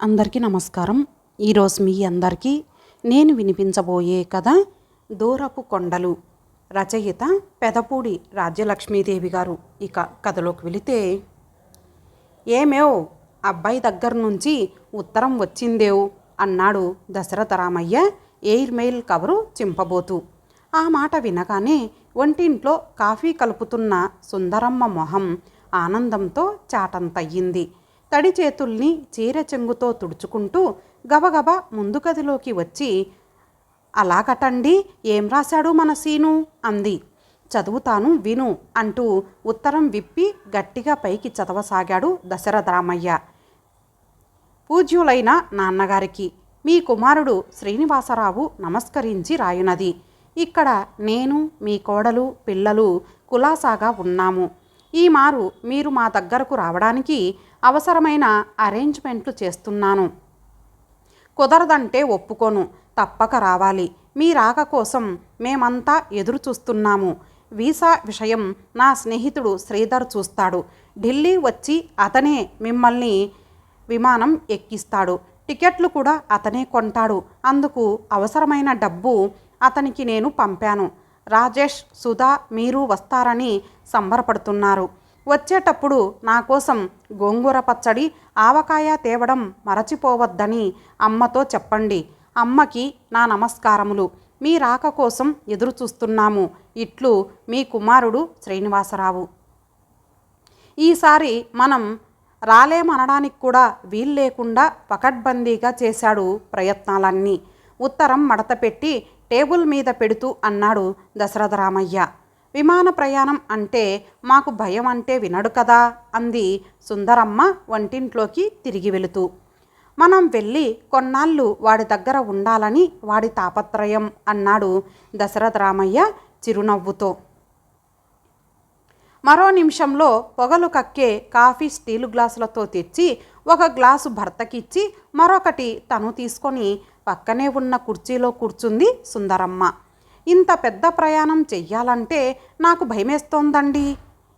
అందరికీ నమస్కారం. ఈరోజు మీ అందరికీ నేను వినిపించబోయే కథ దూరపు కొండలు. రచయిత పెదపూడి రాజ్యలక్ష్మీదేవి గారు. ఇక కథలోకి వెళితే, ఏమేవ్ అబ్బాయి దగ్గర నుంచి ఉత్తరం వచ్చిందేవ్ అన్నాడు Dasharatha Ramayya air mail cover చింపబోతూ. ఆ మాట వినగానే వంటింట్లో కాఫీ కలుపుతున్న సుందరమ్మ మొహం ఆనందంతో చాటంతయ్యింది. తడి చేతుల్ని చీర చెంగుతో తుడుచుకుంటూ గబగబా ముందు గదిలోకి వచ్చి, అలాగటండి, ఏం రాశాడు మన సీను అంది. చదువుతాను విను అంటూ ఉత్తరం విప్పి గట్టిగా పైకి చదవసాగాడు దశరథ రామయ్య. పూజ్యులైన నాన్నగారికి మీ కుమారుడు శ్రీనివాసరావు నమస్కరించి రాయునది. ఇక్కడ నేను, మీ కోడలు, పిల్లలు కులాసాగా ఉన్నాము. ఈ మారు మీరు మా దగ్గరకు రావడానికి అవసరమైన అరేంజ్మెంట్లు చేస్తున్నాను. కుదరదంటే ఒప్పుకోను, తప్పక రావాలి. మీ రాక కోసం మేమంతా ఎదురు చూస్తున్నాము. వీసా విషయం నా స్నేహితుడు శ్రీధర్ చూస్తాడు. ఢిల్లీ వచ్చి అతనే మిమ్మల్ని విమానం ఎక్కిస్తాడు. టికెట్లు కూడా అతనే కొంటాడు. అందుకు అవసరమైన డబ్బు అతనికి నేను పంపాను. రాజేష్, సుధా మీరు వస్తారని సంబరపడుతున్నారు. వచ్చేటప్పుడు నా కోసం గోంగూర పచ్చడి, ఆవకాయ తేవడం మరచిపోవద్దని అమ్మతో చెప్పండి. అమ్మకి నా నమస్కారములు. మీ రాక కోసం ఎదురు చూస్తున్నాము. ఇట్లు మీ కుమారుడు శ్రీనివాసరావు. ఈసారి మనం రాలేమనడానికి కూడా వీల్లేకుండా పకడ్బందీగా చేశాడు ప్రయత్నాలన్నీ. ఉత్తరం మడతపెట్టి టేబుల్ మీద పెడుతూ అన్నాడు దశరథ రామయ్య. విమాన ప్రయాణం అంటే మాకు భయం అంటే వినడు కదా అంది సుందరమ్మ వంటింట్లోకి తిరిగి వెళుతూ. మనం వెళ్ళి కొన్నాళ్ళు వాడి దగ్గర ఉండాలని వాడి తాపత్రయం అన్నాడు దశరథ రామయ్య చిరునవ్వుతో. మరో నిమిషంలో పొగలు కక్కే కాఫీ స్టీలు గ్లాసులతో తెచ్చి ఒక గ్లాసు భర్తకిచ్చి మరొకటి తను తీసుకొని పక్కనే ఉన్న కుర్చీలో కూర్చుంది సుందరమ్మ. ఇంత పెద్ద ప్రయాణం చెయ్యాలంటే నాకు భయమేస్తోందండి.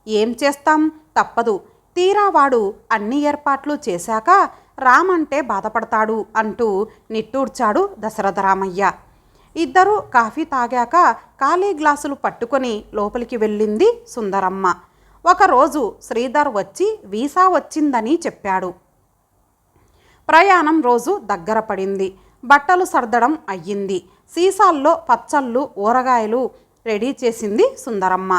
ఏం చేస్తాం, తప్పదు. తీరా వాడు అన్ని ఏర్పాట్లు చేశాక రామంటే బాధపడతాడు అంటూ నిట్టూర్చాడు దశరథ రామయ్య. ఇద్దరూ కాఫీ తాగాక ఖాళీ గ్లాసులు పట్టుకొని లోపలికి వెళ్ళింది సుందరమ్మ. ఒకరోజు శ్రీధర్ వచ్చి వీసా వచ్చిందని చెప్పాడు. ప్రయాణం రోజు దగ్గర పడింది. బట్టలు సర్దడం అయ్యింది. సీసాల్లో పచ్చళ్ళు, ఊరగాయలు రెడీ చేసింది సుందరమ్మ.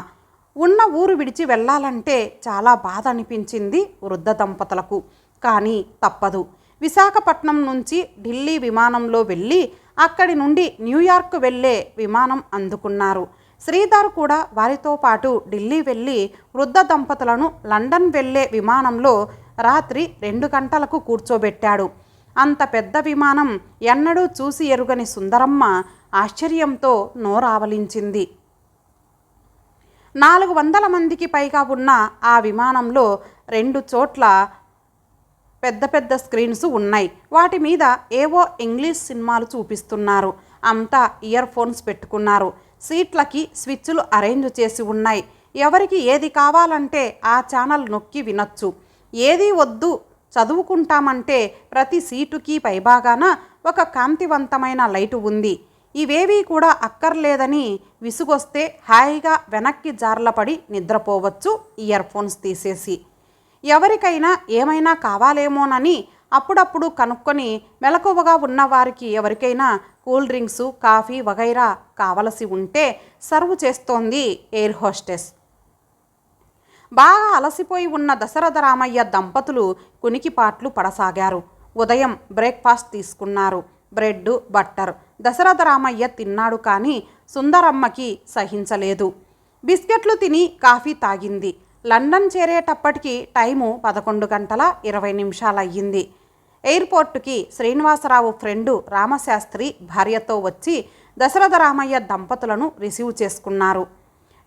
ఉన్న ఊరు విడిచి వెళ్ళాలంటే చాలా బాధ అనిపించింది వృద్ధ దంపతులకు. కానీ తప్పదు. విశాఖపట్నం నుంచి ఢిల్లీ విమానంలో వెళ్ళి అక్కడి నుండి న్యూయార్క్ వెళ్ళే విమానం అందుకున్నారు. శ్రీధర్ కూడా వారితో పాటు ఢిల్లీ వెళ్ళి వృద్ధ దంపతులను లండన్ వెళ్ళే విమానంలో రాత్రి 2 గంటలకు కూర్చోబెట్టాడు. అంత పెద్ద విమానం ఎన్నడూ చూసి ఎరుగని సుందరమ్మ ఆశ్చర్యంతో నోరావలించింది. 400 మందికి పైగా ఉన్న ఆ విమానంలో 2 చోట్ల పెద్ద పెద్ద స్క్రీన్స్ ఉన్నాయి. వాటి మీద ఏవో ఇంగ్లీష్ సినిమాలు చూపిస్తున్నారు. అంతా ఇయర్ ఫోన్స్ పెట్టుకున్నారు. సీట్లకి స్విచ్లు అరేంజ్ చేసి ఉన్నాయి. ఎవరికి ఏది కావాలంటే ఆ ఛానల్ నొక్కి వినొచ్చు. ఏది వద్దు, చదువుకుంటామంటే ప్రతి సీటుకి పైభాగాన ఒక కాంతివంతమైన లైటు ఉంది. ఇవేవీ కూడా అక్కర్లేదని విసుగొస్తే హాయిగా వెనక్కి జార్లపడి నిద్రపోవచ్చు ఇయర్ ఫోన్స్ తీసేసి. ఎవరికైనా ఏమైనా కావాలేమోనని అప్పుడప్పుడు కనుక్కొని మెలకువగా ఉన్నవారికి ఎవరికైనా కూల్ డ్రింక్స్, కాఫీ వగైరా కావలసి ఉంటే సర్వ్ చేస్తోంది ఎయిర్ హోస్టెస్. బాగా అలసిపోయి ఉన్న దశరథ రామయ్య దంపతులు కునికిపాట్లు పడసాగారు. ఉదయం బ్రేక్ఫాస్ట్ తీసుకున్నారు. Bread, butter. దశరథ రామయ్య తిన్నాడు కానీ సుందరమ్మకి సహించలేదు. బిస్కెట్లు తిని కాఫీ తాగింది. లండన్ చేరేటప్పటికి టైము 11:20 అయ్యింది. ఎయిర్పోర్టుకి శ్రీనివాసరావు ఫ్రెండు రామశాస్త్రి భార్యతో వచ్చి దశరథ రామయ్య దంపతులను రిసీవ్ చేసుకున్నారు.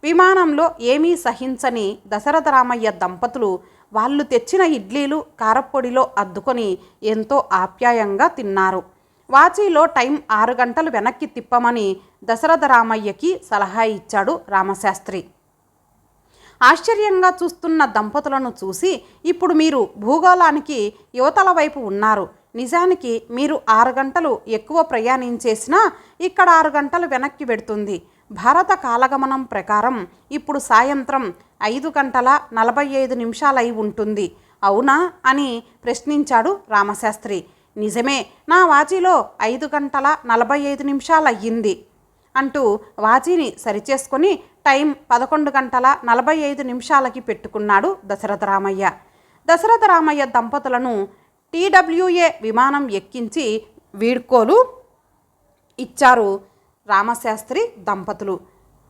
విమానంలో ఏమీ సహించని దశరథ రామయ్య దంపతులు వాళ్ళు తెచ్చిన ఇడ్లీలు కారప్పొడిలో అద్దుకొని ఎంతో ఆప్యాయంగా తిన్నారు. వాచీలో టైం 6 గంటలు వెనక్కి తిప్పమని దశరథ రామయ్యకి సలహా ఇచ్చాడు రామశాస్త్రి. ఆశ్చర్యంగా చూస్తున్న దంపతులను చూసి, ఇప్పుడు మీరు భూగోళానికి యువతల వైపు ఉన్నారు, నిజానికి మీరు 6 గంటలు ఎక్కువ ప్రయాణించేసినా ఇక్కడ 6 గంటలు వెనక్కి పెడుతుంది. భారత కాలగమనం ప్రకారం ఇప్పుడు సాయంత్రం 5:45 ఉంటుంది. అవునా అని ప్రశ్నించాడు రామశాస్త్రి. నిజమే, నా వాచీలో 5:45 అయ్యింది అంటూ వాచీని సరిచేసుకొని టైం 11:45కి పెట్టుకున్నాడు దశరథ రామయ్య. దశరథ రామయ్య దంపతులను TWA విమానం ఎక్కించి వీడ్కోలు ఇచ్చారు రామశాస్త్రి దంపతులు.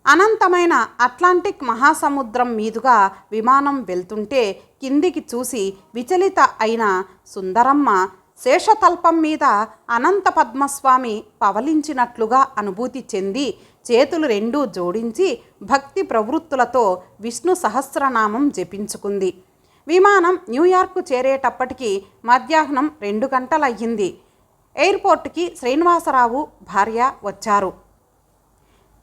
అనంతమైన అట్లాంటిక్ మహాసముద్రం మీదుగా విమానం వెళ్తుంటే కిందికి చూసి విచలిత అయిన సుందరమ్మ శేషతల్పం మీద అనంత పద్మస్వామి పవలించినట్లుగా అనుభూతి చెంది చేతులు రెండూ జోడించి భక్తి ప్రవృత్తులతో విష్ణు సహస్రనామం జపించుకుంది. విమానం న్యూయార్క్ చేరేటప్పటికి మధ్యాహ్నం 2 గంటలయ్యింది. ఎయిర్పోర్ట్కి శ్రీనివాసరావు భార్య వచ్చారు.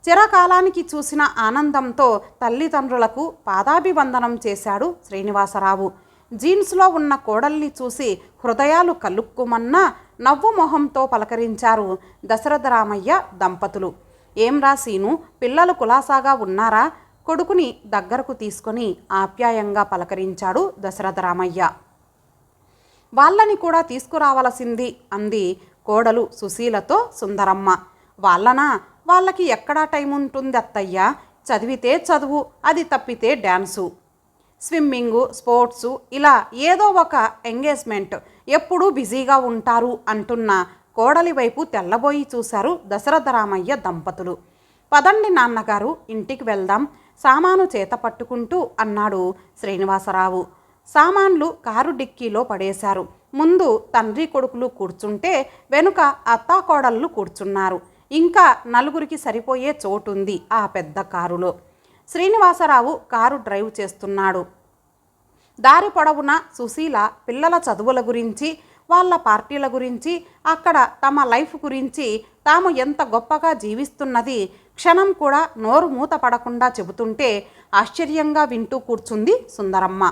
చిరకాలానికి చూసిన ఆనందంతో తల్లిదండ్రులకు పాదాభివందనం చేశాడు శ్రీనివాసరావు. జీన్స్లో ఉన్న కోడల్ని చూసి హృదయాలు కలుక్కుమన్నా నవ్వు మొహంతో పలకరించారు దశరథ రామయ్య దంపతులు. ఏం రా సీను, పిల్లలు కులాసాగా ఉన్నారా? కొడుకుని దగ్గరకు తీసుకొని ఆప్యాయంగా పలకరించాడు దశరథ రామయ్య. వాళ్ళని కూడా తీసుకురావలసింది అంది కోడలు సుశీలతో సుందరమ్మ. వాళ్ళనా? వాళ్ళకి ఎక్కడా టైం ఉంటుంది అత్తయ్యా, చదివితే చదువు, అది తప్పితే డ్యాన్సు, స్విమ్మింగు, స్పోర్ట్సు, ఇలా ఏదో ఒక ఎంగేజ్మెంట్, ఎప్పుడూ బిజీగా ఉంటారు అంటున్న కోడలి వైపు తెల్లబోయి చూశారు దశరథ రామయ్య దంపతులు. పదండి నాన్నగారు, ఇంటికి వెళ్దాం, సామాను చేత పట్టుకుంటూ అన్నాడు శ్రీనివాసరావు. సామాన్లు కారు డిక్కీలో పడేశారు. ముందు తండ్రి కొడుకులు కూర్చుంటే వెనుక అత్తాకోడళ్ళు కూర్చున్నారు. ఇంకా 4గురికి సరిపోయే చోటుంది ఆ పెద్ద కారులో. శ్రీనివాసరావు కారు డ్రైవ్ చేస్తున్నాడు. దారి పొడవునా సుశీల పిల్లల చదువుల గురించి, వాళ్ళ పార్టీల గురించి, అక్కడ తమ లైఫ్ గురించి, తాము ఎంత గొప్పగా జీవిస్తున్నది క్షణం కూడా నోరు మూత పడకుండా చెబుతుంటే ఆశ్చర్యంగా వింటూ కూర్చుంది సుందరమ్మ.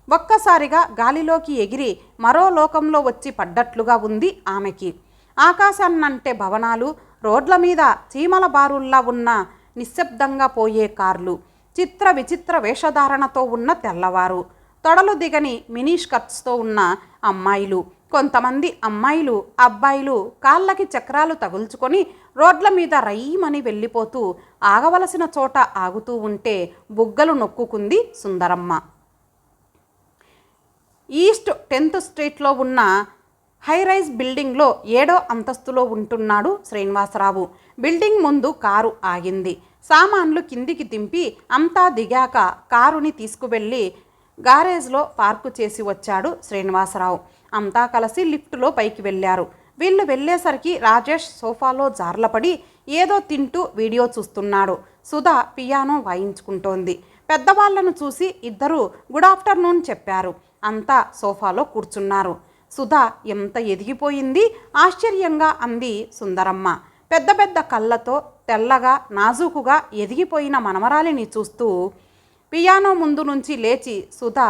ఒక్కసారిగా గాలిలోకి ఎగిరి మరో లోకంలో వచ్చి పడ్డట్లుగా ఉంది ఆమెకి. ఆకాశాన్నంటే భవనాలు, రోడ్ల మీద చీమల బారుల్లా ఉన్న నిశ్శబ్దంగా పోయే కార్లు, చిత్ర విచిత్ర వేషధారణతో ఉన్న తెల్లవారు, తొడలు దిగని మినీ స్కర్ట్స్తో ఉన్న అమ్మాయిలు, కొంతమంది అమ్మాయిలు అబ్బాయిలు కాళ్ళకి చక్రాలు తగుల్చుకొని రోడ్ల మీద రయ్యమని వెళ్ళిపోతూ ఆగవలసిన చోట ఆగుతూ ఉంటే బుగ్గలు నొక్కుకుంది సుందరమ్మ. ఈస్ట్ 10th స్ట్రీట్లో ఉన్న హైరైజ్ బిల్డింగ్లో 7వ అంతస్తులో ఉంటున్నాడు శ్రీనివాసరావు. బిల్డింగ్ ముందు కారు ఆగింది. సామాన్లు కిందికి దింపి అంతా దిగాక కారుని తీసుకువెళ్ళి గారేజ్లో పార్కు చేసి వచ్చాడు శ్రీనివాసరావు. అంతా కలిసి లిఫ్టులో పైకి వెళ్ళారు. వీళ్ళు వెళ్ళేసరికి రాజేష్ సోఫాలో జార్లపడి ఏదో తింటూ వీడియో చూస్తున్నాడు. సుధా పియానో వాయించుకుంటోంది. పెద్దవాళ్లను చూసి ఇద్దరు గుడ్ ఆఫ్టర్నూన్ చెప్పారు. అంతా సోఫాలో కూర్చున్నారు. సుధా ఎంత ఎదిగిపోయింది, ఆశ్చర్యంగా అంది సుందరమ్మ. పెద్ద పెద్ద కళ్ళతో తెల్లగా నాజూకుగా ఎదిగిపోయిన మనమరాలిని చూస్తూ పియానో ముందు నుంచి లేచి సుధా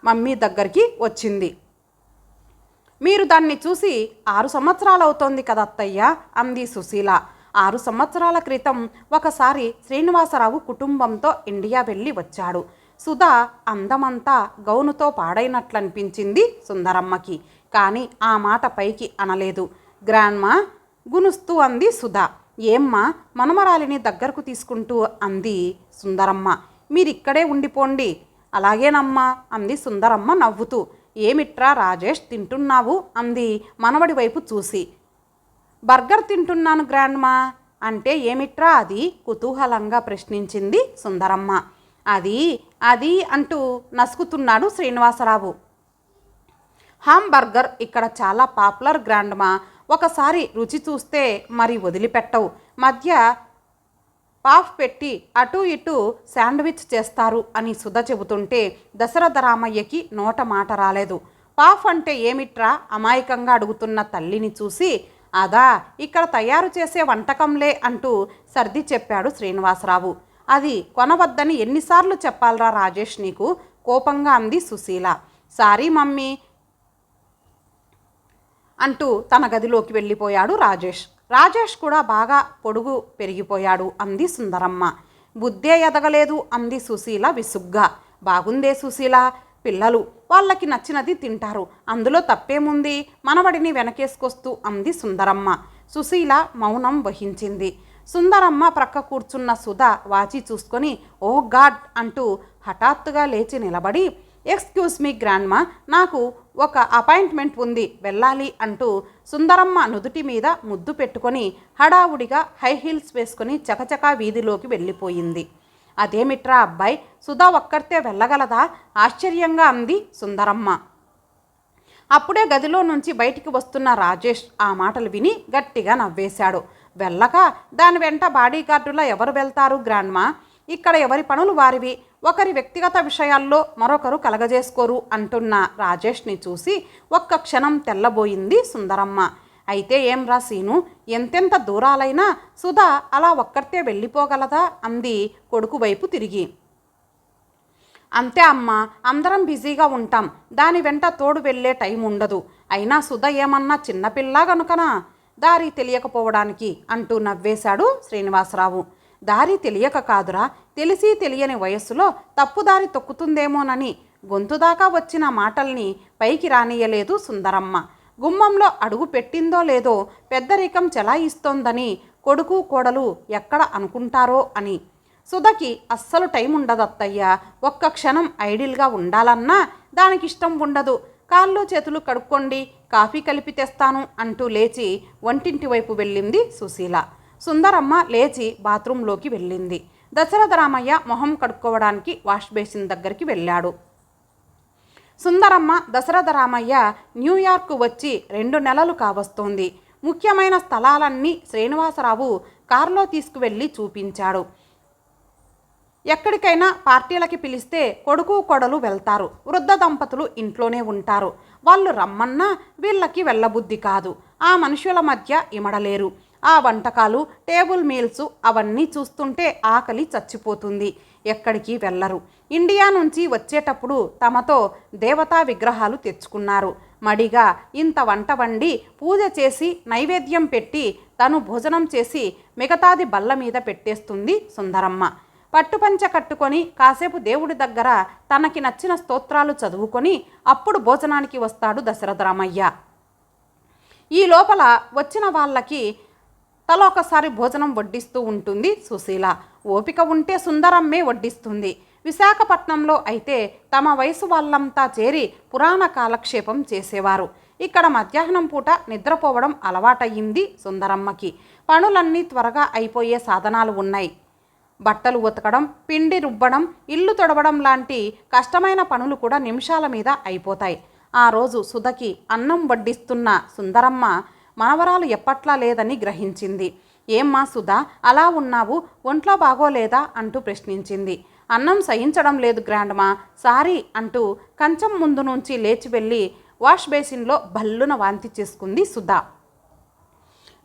మమ్మీ దగ్గరికి వచ్చింది. మీరు దాన్ని చూసి 6 సంవత్సరాలు అవుతోంది కదా అత్తయ్య అంది సుశీల. 6 సంవత్సరాల క్రితం ఒకసారి శ్రీనివాసరావు కుటుంబంతో ఇండియా వెళ్ళి వచ్చాడు. సుధా అందమంతా గౌనుతో పాడైనట్లనిపించింది సుందరమ్మకి. కానీ ఆ మాట పైకి అనలేదు. గ్రాండ్మా గునుస్తూ అంది సుధా. ఏమ్మా మనమరాలిని దగ్గరకు తీసుకుంటూ అంది సుందరమ్మ. మీరిక్కడే ఉండిపోండి. అలాగేనమ్మా అంది సుందరమ్మ నవ్వుతూ. ఏమిట్రా రాజేష్ తింటున్నావు అంది మనవడి వైపు చూసి. బర్గర్ తింటున్నాను గ్రాండ్మా. అంటే ఏమిట్రా అది కుతూహలంగా ప్రశ్నించింది సుందరమ్మ. అది అంటూ నసుకుతున్నాడు శ్రీనివాసరావు. హాంబర్గర్ ఇక్కడ చాలా పాపులర్ గ్రాండ్మా. ఒకసారి రుచి చూస్తే మరి వదిలిపెట్టవు. మధ్య పాఫ్ పెట్టి అటు ఇటు శాండ్విచ్ చేస్తారు అని సుధ చెబుతుంటే దశరథ రామయ్యకి నోట మాట రాలేదు. పాఫ్ అంటే ఏమిట్రా అమాయకంగా అడుగుతున్న తల్లిని చూసి, అదా ఇక్కడ తయారు చేసే వంటకంలే అంటూ సర్ది చెప్పాడు శ్రీనివాసరావు. అది కొనవద్దని ఎన్నిసార్లు చెప్పాలరా రాజేష్ నీకు, కోపంగా అంది సుశీల. సారీ మమ్మీ, అంటూ తన గదిలోకి వెళ్ళిపోయాడు రాజేష్. రాజేష్ కూడా బాగా పొడుగు పెరిగిపోయాడు అంది సుందరమ్మ. బుద్ధే ఎదగలేదు అంది సుశీల విసుగ్గా. బాగుందే సుశీల, పిల్లలు వాళ్ళకి నచ్చినది తింటారు, అందులో తప్పేముంది, మనవడిని వెనకేసుకొస్తూ అంది సుందరమ్మ. సుశీల మౌనం వహించింది. సుందరమ్మ ప్రక్క కూర్చున్న సుధ వాచి చూసుకొని ఓ గాడ్ అంటూ హఠాత్తుగా లేచి నిలబడి, ఎక్స్క్యూజ్ మీ గ్రాండ్మా, నాకు ఒక అపాయింట్మెంట్ ఉంది, వెళ్ళాలి అంటూ సుందరమ్మ నుదుటి మీద ముద్దు పెట్టుకొని హడావుడిగా హై హీల్స్ వేసుకొని చకచకా వీధిలోకి వెళ్ళిపోయింది. అదేమిట్రా అబ్బాయి, సుధా ఒక్కరితే వెళ్ళగలదా, ఆశ్చర్యంగా అంది సుందరమ్మ. అప్పుడే గదిలో నుంచి బయటికి వస్తున్న రాజేష్ ఆ మాటలు విని గట్టిగా నవ్వేశాడు. వెళ్ళక దాని వెంట బాడీగార్డులా ఎవరు వెళ్తారు గ్రాండ్మా, ఇక్కడ ఎవరి పనులు వారివి, ఒకరి వ్యక్తిగత విషయాల్లో మరొకరు కలగజేసుకోరు అంటున్న రాజేష్ని చూసి ఒక్క క్షణం తెల్లబోయింది సుందరమ్మ. అయితే ఏం రా సీను, ఎంతెంత దూరాలైనా సుధా అలా ఒక్కరితే వెళ్ళిపోగలదా అంది కొడుకు వైపు తిరిగి. అంతే అమ్మా, అందరం బిజీగా ఉంటాం, దాని వెంట తోడు వెళ్ళే టైం ఉండదు, అయినా సుధ ఏమన్నా చిన్నపిల్ల గనుకనా దారి తెలియకపోవడానికి అంటూ నవ్వేశాడు శ్రీనివాసరావు. దారి తెలియక కాదురా, తెలిసి తెలియని వయస్సులో తప్పుదారి తొక్కుతుందేమోనని గొంతుదాకా వచ్చిన మాటల్ని పైకి రానియలేదు సుందరమ్మ. గుమ్మంలో అడుగు పెట్టిందో లేదో పెద్దరికం చెలాయిస్తోందని కొడుకు కోడలు ఎక్కడ అనుకుంటారో అని. సుధకి అస్సలు టైం ఉండదత్తయ్యా, ఒక్క క్షణం ఐడిల్గా ఉండాలన్నా దానికిష్టం ఉండదు, కాళ్ళు చేతులు కడుక్కోండి, కాఫీ కలిపి తెస్తాను అంటూ లేచి వంటింటి వైపు వెళ్ళింది సుశీల. సుందరమ్మ లేచి బాత్రూంలోకి వెళ్ళింది. దశరథరామయ్య మొహం కడుక్కోవడానికి వాష్ బేసిన్ దగ్గరికి వెళ్ళాడు. సుందరమ్మ దశరథరామయ్య న్యూయార్క్ వచ్చి 2 నెలలు కావస్తోంది. ముఖ్యమైన స్థలాలన్నీ శ్రీనివాసరావు కారులో తీసుకువెళ్ళి చూపించాడు. ఎక్కడికైనా పార్టీలకి పిలిస్తే కొడుకు కోడలు వెళ్తారు, వృద్ధ దంపతులు ఇంట్లోనే ఉంటారు, వాళ్ళు రమ్మన్నా వీళ్ళకి వెళ్ళబుద్ధి కాదు, ఆ మనుషుల మధ్య ఇమడలేరు, ఆ వంటకాలు టేబుల్ మీల్స్ అవన్నీ చూస్తుంటే ఆకలి చచ్చిపోతుంది, ఎక్కడికి వెళ్ళరు. ఇండియా నుంచి వచ్చేటప్పుడు తమతో దేవతా విగ్రహాలు తెచ్చుకున్నారు. మడిగా ఇంత వంట వండి పూజ చేసి నైవేద్యం పెట్టి తను భోజనం చేసి మిగతాది బల్ల మీద పెట్టేస్తుంది సుందరమ్మ. పట్టుపంచ కట్టుకొని కాసేపు దేవుడి దగ్గర తనకి నచ్చిన స్తోత్రాలు చదువుకొని అప్పుడు భోజనానికి వస్తాడు దశరథరామయ్య. ఈ లోపల వచ్చిన వాళ్ళకి తలొకసారి భోజనం వడ్డిస్తూ ఉంటుంది సుశీల. ఓపిక ఉంటే సుందరమ్మే వడ్డిస్తుంది. విశాఖపట్నంలో అయితే తమ వయసు వాళ్ళంతా చేరి పురాణ కాలక్షేపం చేసేవారు. ఇక్కడ మధ్యాహ్నం పూట నిద్రపోవడం అలవాటయ్యింది సుందరమ్మకి. పనులన్నీ త్వరగా అయిపోయే సాధనాలు ఉన్నాయి. బట్టలు ఉతకడం, పిండి రుబ్బడం, ఇల్లు తొడవడం లాంటి కష్టమైన పనులు కూడా నిమిషాల మీద అయిపోతాయి. ఆ రోజు సుధకి అన్నం వడ్డిస్తున్న సుందరమ్మ మనవరాలు ఎప్పట్లా లేదని గ్రహించింది. ఏమ్మా సుధా, అలా ఉన్నావు, ఒంట్లో బాగోలేదా అంటూ ప్రశ్నించింది. అన్నం సహించడం లేదు గ్రాండ్మా, సారీ అంటూ కంచం ముందు నుంచి లేచి వెళ్ళి వాష్ బేసిన్లో భల్లున వాంతి చేసుకుంది సుధా.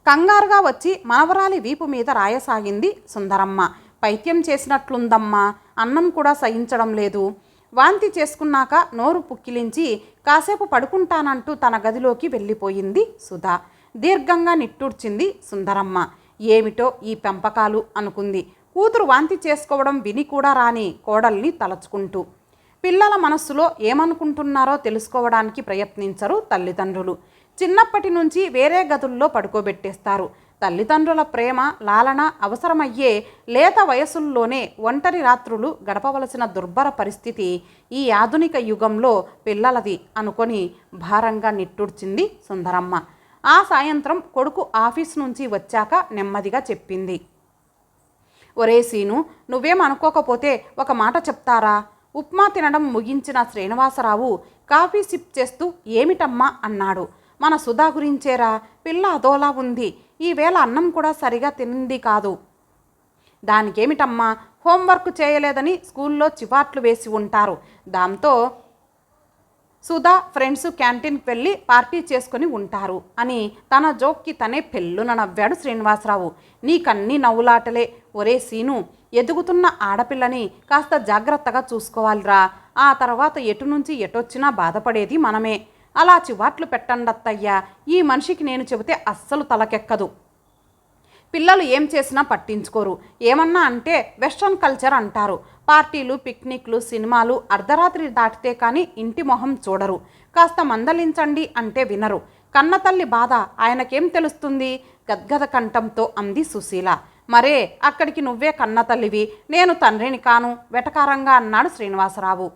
కంగారుగా వచ్చి మనవరాలి వీపు మీద రాయసాగింది సుందరమ్మ. పైత్యం చేసినట్లుందమ్మా, అన్నం కూడా సహించడం లేదు. వాంతి చేసుకున్నాక నోరు పుక్కిలించి కాసేపు పడుకుంటానంటూ తన గదిలోకి వెళ్ళిపోయింది సుధా. దీర్ఘంగా నిట్టూర్చింది సుందరమ్మ. ఏమిటో ఈ పెంపకాలు అనుకుంది కూతురు వాంతి చేసుకోవడం విని కూడా రాని కోడల్ని తలచుకుంటూ. పిల్లల మనస్సులో ఏమనుకుంటున్నారో తెలుసుకోవడానికి ప్రయత్నించరు తల్లిదండ్రులు. చిన్నప్పటి నుంచి వేరే గదుల్లో పడుకోబెట్టేస్తారు. తల్లిదండ్రుల ప్రేమ లాలన అవసరమయ్యే లేత వయసుల్లోనే ఒంటరి రాత్రులు గడపవలసిన దుర్భర పరిస్థితి ఈ ఆధునిక యుగంలో పిల్లలది అనుకొని భారంగా నిట్టూర్చింది సుందరమ్మ. ఆ సాయంత్రం కొడుకు ఆఫీస్ నుంచి వచ్చాక నెమ్మదిగా చెప్పింది. ఒరే సీను, నువ్వేం అనుకోకపోతే ఒక మాట చెప్తారా? ఉప్మా తినడం ముగించిన శ్రీనివాసరావు కాఫీ సిప్ చేస్తూ ఏమిటమ్మా అన్నాడు. మన సుధా గురించేరా, పిల్ల అదోలా ఉంది, ఈవేళ అన్నం కూడా సరిగా తినింది కాదు. దానికేమిటమ్మా, హోంవర్క్ చేయలేదని స్కూల్లో చివాట్లు వేసి ఉంటారు, దాంతో సుధా ఫ్రెండ్స్ క్యాంటీన్కి వెళ్ళి పార్టీ చేసుకుని ఉంటారు అని తన జోక్కి తనే పెళ్ళున నవ్వాడు శ్రీనివాసరావు. నీకన్నీ నవ్వులాటలే. ఒరే సీను, ఎదుగుతున్న ఆడపిల్లని కాస్త జాగ్రత్తగా చూసుకోవాలిరా, ఆ తర్వాత ఎటు నుంచి ఎటొచ్చినా బాధపడేది మనమే. అలా చివాట్లు పెట్టండత్తయ్యా, ఈ మనిషికి నేను చెబితే అస్సలు తలకెక్కదు. పిల్లలు ఏం చేసినా పట్టించుకోరు. ఏమన్నా అంటే వెస్ట్రన్ కల్చర్ అంటారు. పార్టీలు, పిక్నిక్లు, సినిమాలు అర్ధరాత్రి దాటితే కానీ ఇంటి మొహం చూడరు. కాస్త మందలించండి అంటే వినరు. కన్నతల్లి బాధ ఆయనకేం తెలుస్తుంది? గద్గద కంఠంతో అంది సుశీల. మరే అక్కడికి నువ్వే కన్నతల్లివి, నేను తండ్రిని కాను వెటకారంగా అన్నాడు శ్రీనివాసరావు.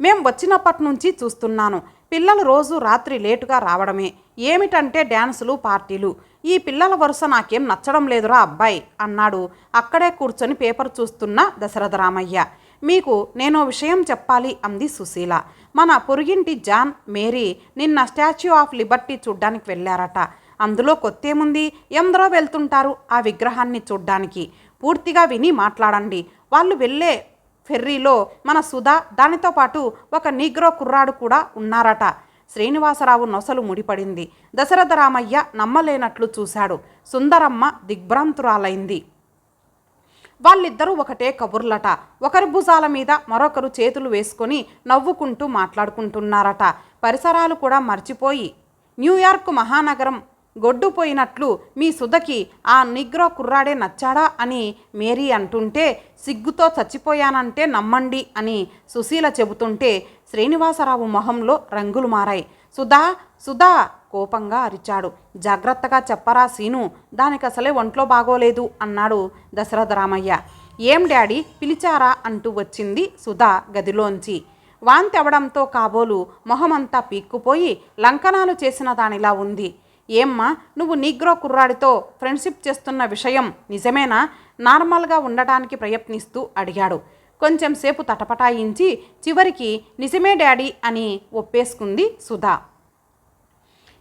మేం వచ్చినప్పటి నుంచి చూస్తున్నాను. పిల్లలు రోజు రాత్రి లేటుగా రావడమే. ఏమిటంటే డ్యాన్సులు, పార్టీలు. ఈ పిల్లల వరుస నాకేం నచ్చడం లేదురా అబ్బాయి అన్నాడు అక్కడే కూర్చొని పేపర్ చూస్తున్న దశరథరామయ్య. మీకు నేనో విషయం చెప్పాలి అంది సుశీల. మన పొరుగింటి జాన్, మేరీ నిన్న స్టాచ్యూ ఆఫ్ లిబర్టీ చూడ్డానికి వెళ్ళారట. అందులో కొత్తేముంది? ఎందరో వెళ్తుంటారు ఆ విగ్రహాన్ని చూడ్డానికి. పూర్తిగా విని మాట్లాడండి. వాళ్ళు వెళ్ళే ఫెర్రీలో మన సుధా, దానితో పాటు ఒక నీగ్రో కుర్రాడు కూడా ఉన్నారట. శ్రీనివాసరావు నొసలు ముడిపడింది. దశరథరామయ్య నమ్మలేనట్లు చూశాడు. సుందరమ్మ దిగ్భ్రాంతురాలైంది. వాళ్ళిద్దరూ ఒకటే కబుర్లట. ఒకరి భుజాల మీద మరొకరు చేతులు వేసుకొని నవ్వుకుంటూ మాట్లాడుకుంటున్నారట. పరిసరాలు కూడా మర్చిపోయి న్యూయార్క్ మహానగరం గొడ్డుపోయినట్లు మీ సుధకి ఆ నిగ్రో కుర్రాడే నచ్చాడా అని మేరీ అంటుంటే, సిగ్గుతో చచ్చిపోయానంటే నమ్మండి అని సుశీల చెబుతుంటే శ్రీనివాసరావు మొహంలో రంగులు మారాయి. సుధా, సుధా కోపంగా అరిచాడు. జాగ్రత్తగా చెప్పరా సీను, దానికసలే ఒంట్లో బాగోలేదు అన్నాడు దశరథరామయ్య. ఏం డాడీ పిలిచారా అంటూ వచ్చింది సుధా గదిలోంచి. వాంతి అవడంతో కాబోలు మొహమంతా పీక్కుపోయి లంకనాలు చేసిన దానిలా ఉంది. ఏమ్మా, నువ్వు నీగ్రో కుర్రాడితో ఫ్రెండ్షిప్ చేస్తున్న విషయం నిజమేనా? నార్మల్గా ఉండటానికి ప్రయత్నిస్తూ అడిగాడు. కొంచెం సేపు తటపటాయించి చివరికి నిజమే డాడీ అని ఒప్పేసుకుంది సుధా.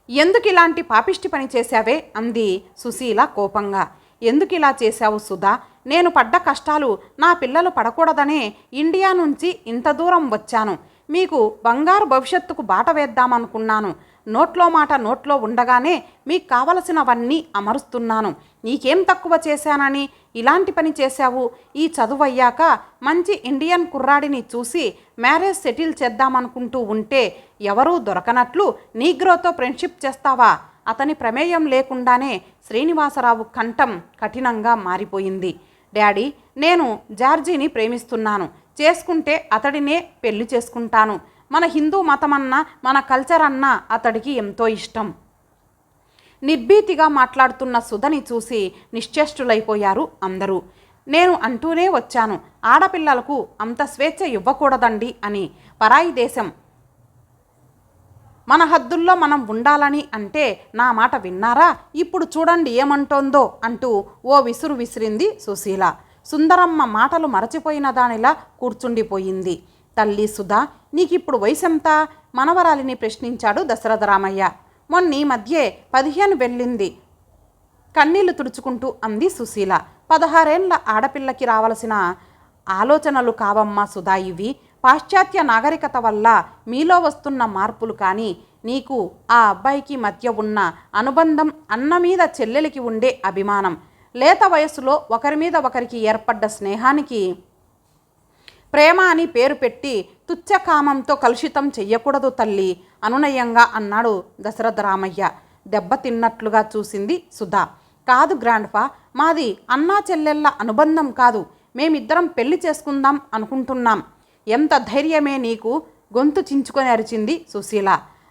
ఎందుకు ఇలాంటి పాపిష్టి పని చేశావే అంది సుశీల కోపంగా. ఎందుకు ఇలా చేశావు సుధా? నేను పడ్డ కష్టాలు నా పిల్లలు పడకూడదనే ఇండియా నుంచి ఇంత దూరం వచ్చాను. మీకు బంగారు భవిష్యత్తుకు బాట వేద్దామనుకున్నాను. నోట్లో మాట నోట్లో ఉండగానే మీకు కావలసినవన్నీ అమరుస్తున్నాను. నీకేం తక్కువ చేశానని ఇలాంటి పని చేశావు? ఈ చదువయ్యాక మంచి ఇండియన్ కుర్రాడిని చూసి మ్యారేజ్ సెటిల్ చేద్దామనుకుంటూ ఉంటే ఎవరూ దొరకనట్లు నీగ్రోతో ఫ్రెండ్షిప్ చేస్తావా? అతని ప్రమేయం లేకుండానే శ్రీనివాసరావు కంఠం కఠినంగా మారిపోయింది. డాడీ, నేను జార్జీని ప్రేమిస్తున్నాను. చేసుకుంటే అతడినే పెళ్లి చేసుకుంటాను. మన హిందూ మతమన్నా మన కల్చర్ అన్నా అతడికి ఎంతో ఇష్టం. నిర్భీతిగా మాట్లాడుతున్న సుధని చూసి నిశ్చేష్టులైపోయారు అందరూ. నేను అంటూనే వచ్చాను, ఆడపిల్లలకు అంత స్వేచ్ఛ ఇవ్వకూడదండి అని. పరాయి దేశం మన హద్దుల్లో మనం ఉండాలని అంటే నా మాట విన్నారా? ఇప్పుడు చూడండి ఏమంటోందో అంటూ ఓ విసురు విసిరింది సుశీల. సుందరమ్మ మాటలు మరచిపోయిన దానిలా కూర్చుండిపోయింది. తల్లి సుధా, నీకిప్పుడు వయసెంత? మనవరాలిని ప్రశ్నించాడు దశరథరామయ్య. మొన్నీ మధ్యే 15 వెళ్ళింది కన్నీళ్లు తుడుచుకుంటూ అంది సుశీల. 16 ఏళ్ల ఆడపిల్లకి రావలసిన ఆలోచనలు కావమ్మా సుధా ఇవి. పాశ్చాత్య నాగరికత వల్ల మీలో వస్తున్న మార్పులు కానీ నీకు ఆ అబ్బాయికి మధ్య ఉన్న అనుబంధం, అన్న మీద చెల్లెలికి ఉండే అభిమానం, లేత వయసులో ఒకరి మీద ఒకరికి ఏర్పడ్డ స్నేహానికి ప్రేమ అని పేరు పెట్టి తుచ్చకామంతో కలుషితం చెయ్యకూడదు తల్లి అనునయంగా అన్నాడు దశరథరామయ్య. దెబ్బతిన్నట్లుగా చూసింది సుధా. కాదు గ్రాండ్ఫా, మాది అన్నా చెల్లెళ్ళ అనుబంధం కాదు. మేమిద్దరం పెళ్లి చేసుకుందాం అనుకుంటున్నాం. ఎంత ధైర్యమే నీకు? గొంతు చించుకొని అరిచింది సుశీల.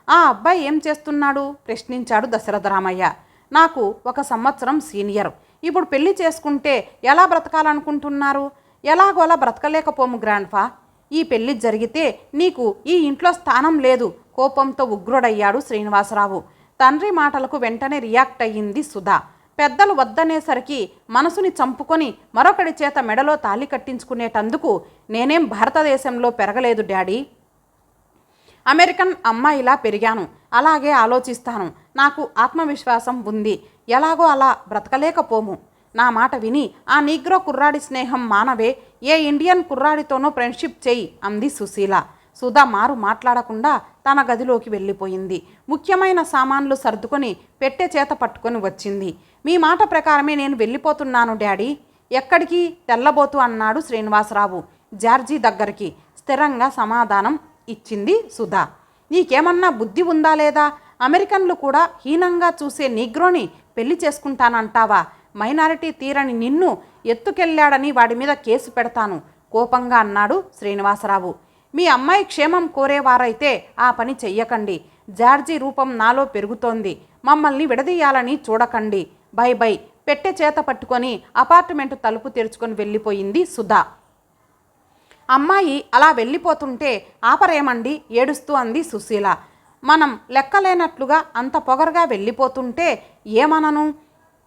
ఆ అబ్బాయి ఏం చేస్తున్నాడు? ప్రశ్నించాడు దశరథరామయ్య. నాకు 1 సంవత్సరం సీనియర్. ఇప్పుడు పెళ్లి చేసుకుంటే ఎలా బ్రతకాలనుకుంటున్నారు? ఎలాగోలా బ్రతకలేకపోము గ్రాండ్ఫా. ఈ పెళ్లి జరిగితే నీకు ఈ ఇంట్లో స్థానం లేదు. కోపంతో ఉగ్రుడయ్యాడు శ్రీనివాసరావు. తండ్రి మాటలకు వెంటనే రియాక్ట్ అయ్యింది సుధా. పెద్దలు వద్దనేసరికి మనసుని చంపుకొని మరొకడి చేత మెడలో తాళి కట్టించుకునేటందుకు నేనేం భారతదేశంలో పెరగలేదు డాడీ. అమెరికన్ అమ్మాయిలా పెరిగాను. అలాగే ఆలోచిస్తాను. నాకు ఆత్మవిశ్వాసం ఉంది. ఎలాగో అలా బ్రతకలేకపోము. నా మాట విని ఆ నీగ్రో కుర్రాడి స్నేహం మానవే. ఏ ఇండియన్ కుర్రాడితోనో ఫ్రెండ్షిప్ చేయి అంది సుశీల. సుధా మారు మాట్లాడకుండా తన గదిలోకి వెళ్ళిపోయింది. ముఖ్యమైన సామాన్లు సర్దుకొని పెట్టె చేత పట్టుకొని వచ్చింది. మీ మాట ప్రకారమే నేను వెళ్ళిపోతున్నాను డాడీ. ఎక్కడికి? తెల్లబోతు అన్నాడు శ్రీనివాసరావు. జార్జీ దగ్గరికి స్థిరంగా సమాధానం ఇచ్చింది సుధా. నీకేమన్నా బుద్ధి ఉందా లేదా? అమెరికన్లు కూడా హీనంగా చూసే నీగ్రోని పెళ్లి చేసుకుంటానంటావా? మైనారిటీ తీరని నిన్ను ఎత్తుకెళ్లాడని వాడి మీద కేసు పెడతాను కోపంగా అన్నాడు శ్రీనివాసరావు. మీ అమ్మాయి క్షేమం కోరేవారైతే ఆ పని చెయ్యకండి. జార్జి రూపం నాలో పెరుగుతోంది. మమ్మల్ని విడదీయాలని చూడకండి. బై బై పెట్టె చేత పట్టుకొని అపార్ట్మెంటు తలుపు తెరుచుకొని వెళ్ళిపోయింది సుధా. అమ్మాయి అలా వెళ్ళిపోతుంటే ఆపరేమండి ఏడుస్తూ అంది సుశీల. మనం లెక్కలేనట్లుగా అంత పొగరుగా వెళ్ళిపోతుంటే ఏమనను?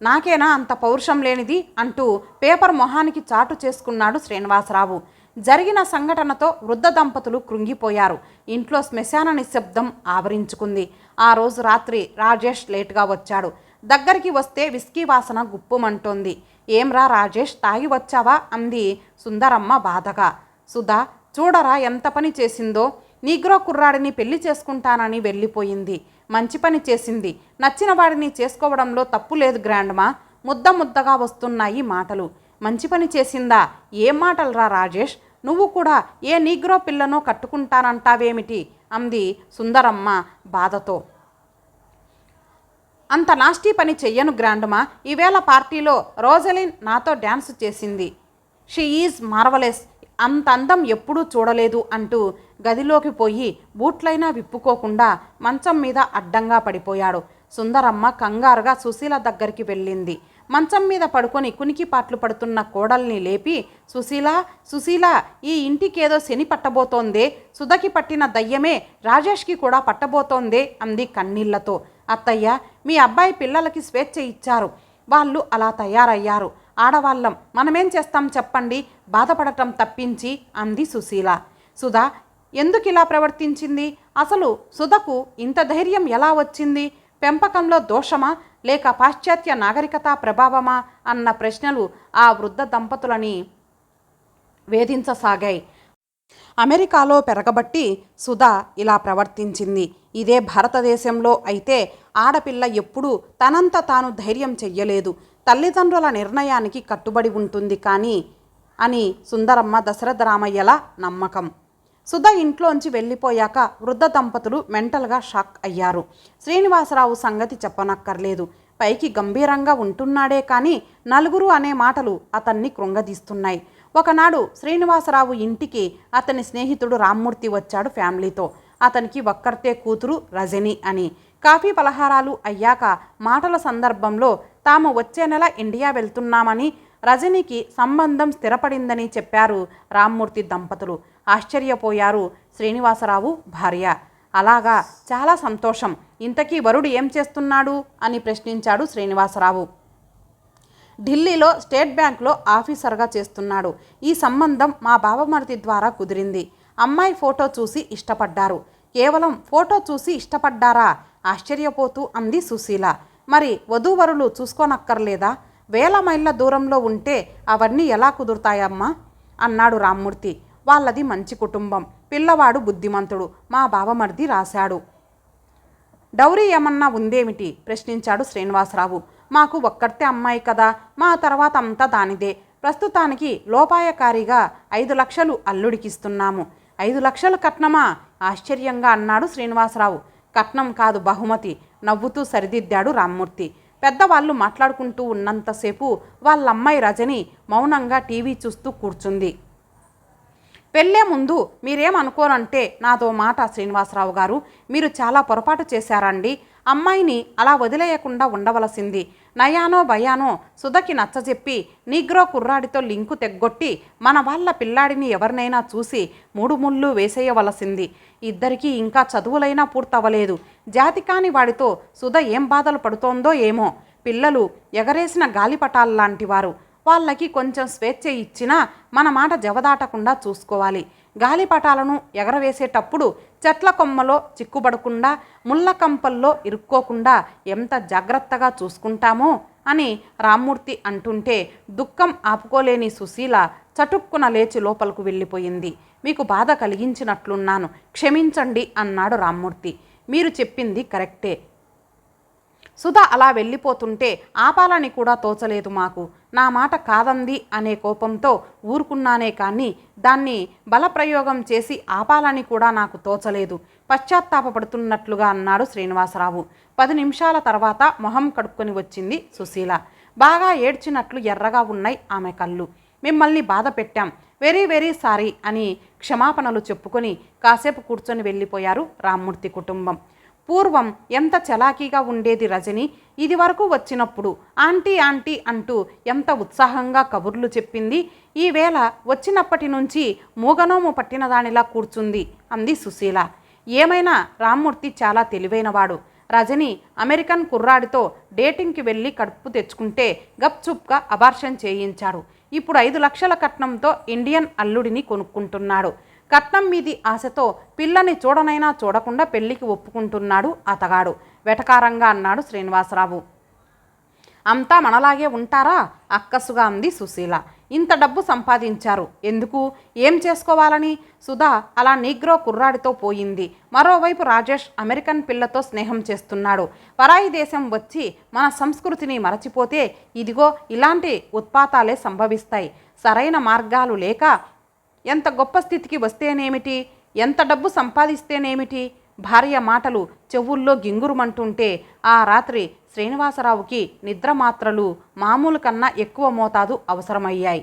నాకేనా అంత పౌరుషం లేనిది అంటూ పేపర్ మొహానికి చాటు చేసుకున్నాడు శ్రీనివాసరావు. జరిగిన సంఘటనతో వృద్ధ దంపతులు కృంగిపోయారు. ఇంట్లో శ్మశాన నిశ్శబ్దం ఆవరించుకుంది. ఆ రోజు రాత్రి రాజేష్ లేటుగా వచ్చాడు. దగ్గరికి వస్తే విస్కీ వాసన గుప్పుమంటోంది. ఏంరా రాజేష్, తాగి వచ్చావా అంది సుందరమ్మ బాధగా. సుధా చూడరా ఎంత పని చేసిందో. నీగ్రో కుర్రాడిని పెళ్లి చేసుకుంటానని వెళ్ళిపోయింది. మంచి పని చేసింది. నచ్చిన వాడిని చేసుకోవడంలో తప్పు లేదు గ్రాండ్మా. ముద్ద ముద్దగా వస్తున్నాయి మాటలు. మంచి పని చేసిందా? ఏం మాటలురా రాజేష్? నువ్వు కూడా ఏ నీగ్రో పిల్లను కట్టుకుంటానంటావేమిటి అంది సుందరమ్మ బాధతో. అంత నాస్టీ పని చెయ్యను గ్రాండ్మా. ఈవేళ పార్టీలో రోజలిన్ నాతో డ్యాన్స్ చేసింది. She is marvellous. అంత అందం ఎప్పుడూ చూడలేదు అంటూ గదిలోకి పోయి బూట్లైనా విప్పుకోకుండా మంచం మీద అడ్డంగా పడిపోయాడు. సుందరమ్మ కంగారుగా సుశీల దగ్గరికి వెళ్ళింది. మంచం మీద పడుకొని కునికిపాట్లు పడుతున్న కోడల్ని లేపి, సుశీల సుశీల, ఈ ఇంటికేదో శని పట్టబోతోందే. సుధకి పట్టిన దయ్యమే రాజేష్కి కూడా పట్టబోతోందే అంది కన్నీళ్లతో. అత్తయ్య, మీ అబ్బాయి పిల్లలకి స్వేచ్ఛ ఇచ్చారు. వాళ్ళు అలా తయారయ్యారు. ఆడవాళ్ళం మనమేం చేస్తాం చెప్పండి, బాధపడటం తప్పించి అంది సుశీల. సుధా ఎందుకిలా ప్రవర్తించింది? అసలు సుధకు ఇంత ధైర్యం ఎలా వచ్చింది? పెంపకంలో దోషమా లేక పాశ్చాత్య నాగరికతా ప్రభావమా అన్న ప్రశ్నలు ఆ వృద్ధ దంపతులని వేధించసాగాయి. అమెరికాలో పెరగబట్టి సుధా ఇలా ప్రవర్తించింది. ఇదే భారతదేశంలో అయితే ఆడపిల్ల ఎప్పుడూ తనంత తాను ధైర్యం చెయ్యలేదు. తల్లిదండ్రుల నిర్ణయానికి కట్టుబడి ఉంటుంది కానీ అని సుందరమ్మ దశరథ రామయ్యల నమ్మకం. సుధ ఇంట్లోంచి వెళ్ళిపోయాక వృద్ధ దంపతులు మెంటల్గా షాక్ అయ్యారు. శ్రీనివాసరావు సంగతి చెప్పనక్కర్లేదు. పైకి గంభీరంగా ఉంటున్నాడే కానీ నలుగురు అనే మాటలు అతన్ని కృంగదీస్తున్నాయి. ఒకనాడు శ్రీనివాసరావు ఇంటికి అతని స్నేహితుడు రామ్మూర్తి వచ్చాడు ఫ్యామిలీతో. అతనికి ఒక్కర్తే కూతురు రజని అని. కాఫీ పలహారాలు అయ్యాక మాటల సందర్భంలో తాము వచ్చే నెల ఇండియా వెళ్తున్నామని, రజనికి సంబంధం స్థిరపడిందని చెప్పారు రామ్మూర్తి దంపతులు. ఆశ్చర్యపోయారు శ్రీనివాసరావు భార్య. అలాగా, చాలా సంతోషం. ఇంతకీ వరుడు ఏం చేస్తున్నాడు అని ప్రశ్నించాడు శ్రీనివాసరావు. ఢిల్లీలో స్టేట్ బ్యాంక్లో ఆఫీసర్గా చేస్తున్నాడు. ఈ సంబంధం మా బావమరిది ద్వారా కుదిరింది. అమ్మాయి ఫోటో చూసి ఇష్టపడ్డారు. కేవలం ఫోటో చూసి ఇష్టపడ్డారా? ఆశ్చర్యపోతూ అంది సుశీల. మరి వధూవరులు చూసుకోనక్కర్లేదా? 1000 మైళ్ళ దూరంలో ఉంటే అవన్నీ ఎలా కుదురుతాయమ్మా అన్నాడు రామ్మూర్తి. వాళ్ళది మంచి కుటుంబం. పిల్లవాడు బుద్ధిమంతుడు. మా బావమరిది రాశాడు. డౌరీ ఏమన్నా ఉందేమిటి ప్రశ్నించాడు శ్రీనివాసరావు. మాకు ఒక్కర్తే అమ్మాయి కదా, మా తర్వాత అంతా దానిదే. ప్రస్తుతానికి లోపాయకారిగా 5 లక్షలు అల్లుడికిస్తున్నాము. 5 లక్షలు కట్నమా? ఆశ్చర్యంగా అన్నాడు శ్రీనివాసరావు. కట్నం కాదు, బహుమతి నవ్వుతూ సరిదిద్దాడు రామ్మూర్తి. పెద్దవాళ్ళు మాట్లాడుకుంటూ ఉన్నంతసేపు వాళ్ళమ్మాయి రజని మౌనంగా టీవీ చూస్తూ కూర్చుంది. పెళ్ళే ముందు మీరేమనుకోనంటే నాతో మాట శ్రీనివాసరావు గారు, మీరు చాలా పొరపాటు చేశారండి. అమ్మాయిని అలా వదిలేయకుండా ఉండవలసింది. నయానో భయానో సుధకి నచ్చజెప్పి నీగ్రో కుర్రాడితో లింకు తెగ్గొట్టి మన వాళ్ళ పిల్లాడిని ఎవరినైనా చూసి 3 ముళ్ళు వేసేయవలసింది. ఇద్దరికీ ఇంకా చదువులైనా పూర్తవలేదు. జాతికాని వాడితో సుధ ఏం బాధలు పడుతోందో ఏమో. పిల్లలు ఎగరేసిన గాలిపటాల్లాంటి వారు. వాళ్ళకి కొంచెం స్వేచ్ఛ ఇచ్చినా మన మాట జవదాటకుండా చూసుకోవాలి. గాలిపటాలను ఎగరవేసేటప్పుడు చెట్ల కొమ్మలో చిక్కుబడకుండా, ముళ్ళ కంపల్లో ఇరుక్కోకుండా ఎంత జాగ్రత్తగా చూసుకుంటామో అని రామ్మూర్తి అంటుంటే దుఃఖం ఆపుకోలేని సుశీల చటుక్కున లేచి లోపలకు వెళ్ళిపోయింది. మీకు బాధ కలిగించినట్లున్నాను, క్షమించండి అన్నాడు రామ్మూర్తి. మీరు చెప్పింది కరెక్టే. సుధా అలా వెళ్ళిపోతుంటే ఆపాలని కూడా తోచలేదు మాకు. నా మాట కాదంది అనే కోపంతో ఊరుకున్నానే కానీ దాన్ని బలప్రయోగం చేసి ఆపాలని కూడా నాకు తోచలేదు, పశ్చాత్తాపపడుతున్నట్లుగా అన్నాడు శ్రీనివాసరావు. 10 నిమిషాల తర్వాత మొహం కడుక్కొని వచ్చింది సుశీల. బాగా ఏడ్చినట్లు ఎర్రగా ఉన్నాయి ఆమె కళ్ళు. మిమ్మల్ని బాధ పెట్టాం, వెరీ వెరీ సారీ అని క్షమాపణలు చెప్పుకొని కాసేపు కూర్చొని వెళ్ళిపోయారు రామ్మూర్తి కుటుంబం. పూర్వం ఎంత చలాకీగా ఉండేది రజని. ఇది వరకు వచ్చినప్పుడు ఆంటీ ఆంటీ అంటూ ఎంత ఉత్సాహంగా కబుర్లు చెప్పింది. ఈవేళ వచ్చినప్పటి నుంచి మూగనోము పట్టిన దానిలా కూర్చుంది అంది సుశీల. ఏమైనా రామ్మూర్తి చాలా తెలివైనవాడు. రజని అమెరికన్ కుర్రాడితో డేటింగ్కి వెళ్ళి కడుపు తెచ్చుకుంటే గప్చుప్గా అబార్షన్ చేయించాడు. ఇప్పుడు 5 లక్షల కట్నంతో ఇండియన్ అల్లుడిని కొనుక్కుంటున్నాడు. కట్నం మీది ఆశతో పిల్లని చూడనైనా చూడకుండా పెళ్లికి ఒప్పుకుంటున్నాడు అతగాడు వెటకారంగా అన్నాడు శ్రీనివాసరావు. అంతా మనలాగే ఉంటారా? అక్కసుగా అంది సుశీల. ఇంత డబ్బు సంపాదించారు ఎందుకు, ఏం చేసుకోవాలని? సుధా అలా నీగ్రో కుర్రాడితో పోయింది. మరోవైపు రాజేష్ అమెరికన్ పిల్లతో స్నేహం చేస్తున్నాడు. పరాయి దేశం వచ్చి మన సంస్కృతిని మరచిపోతే ఇదిగో ఇలాంటి ఉత్పాతాలే సంభవిస్తాయి. సరైన మార్గాలు లేక ఎంత గొప్ప స్థితికి వస్తేనేమిటి, ఎంత డబ్బు సంపాదిస్తేనేమిటి? భార్య మాటలు చెవుల్లో గింగురుమంటుంటే ఆ రాత్రి శ్రీనివాసరావుకి నిద్రమాత్రలు మామూలు కన్నా ఎక్కువ మోతాదు అవసరమయ్యాయి.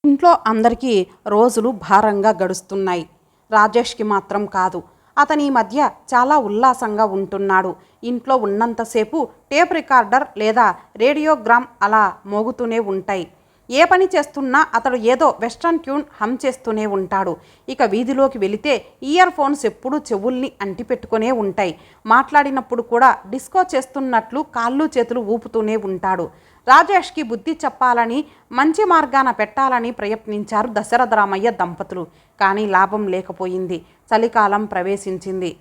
ఇంట్లో అందరికీ రోజులు భారంగా గడుస్తున్నాయి. రాజేష్కి మాత్రం కాదు. అతని మధ్య చాలా ఉల్లాసంగా ఉంటున్నాడు. ఇంట్లో ఉన్నంతసేపు టేప్ రికార్డర్ లేదా రేడియోగ్రామ్ అలా మోగుతూనే ఉంటాయి. ఏ పని చేస్తున్నా అతడు ఏదో వెస్ట్రన్ ట్యూన్ హమ్ చేస్తూనే ఉంటాడు. ఇక వీధిలోకి వెళితే ఇయర్ ఫోన్స్ ఎప్పుడూ చెవుల్ని అంటిపెట్టుకునే ఉంటాయి. మాట్లాడినప్పుడు కూడా డిస్కో చేస్తున్నట్లు కాళ్ళు చేతులు ఊపుతూనే ఉంటాడు. రాజేష్కి బుద్ధి చెప్పాలని, మంచి మార్గాన పెట్టాలని ప్రయత్నించారు దశరథరామయ్య దంపతులు. కానీ లాభం లేకపోయింది. చలికాలం ప్రవేశించింది.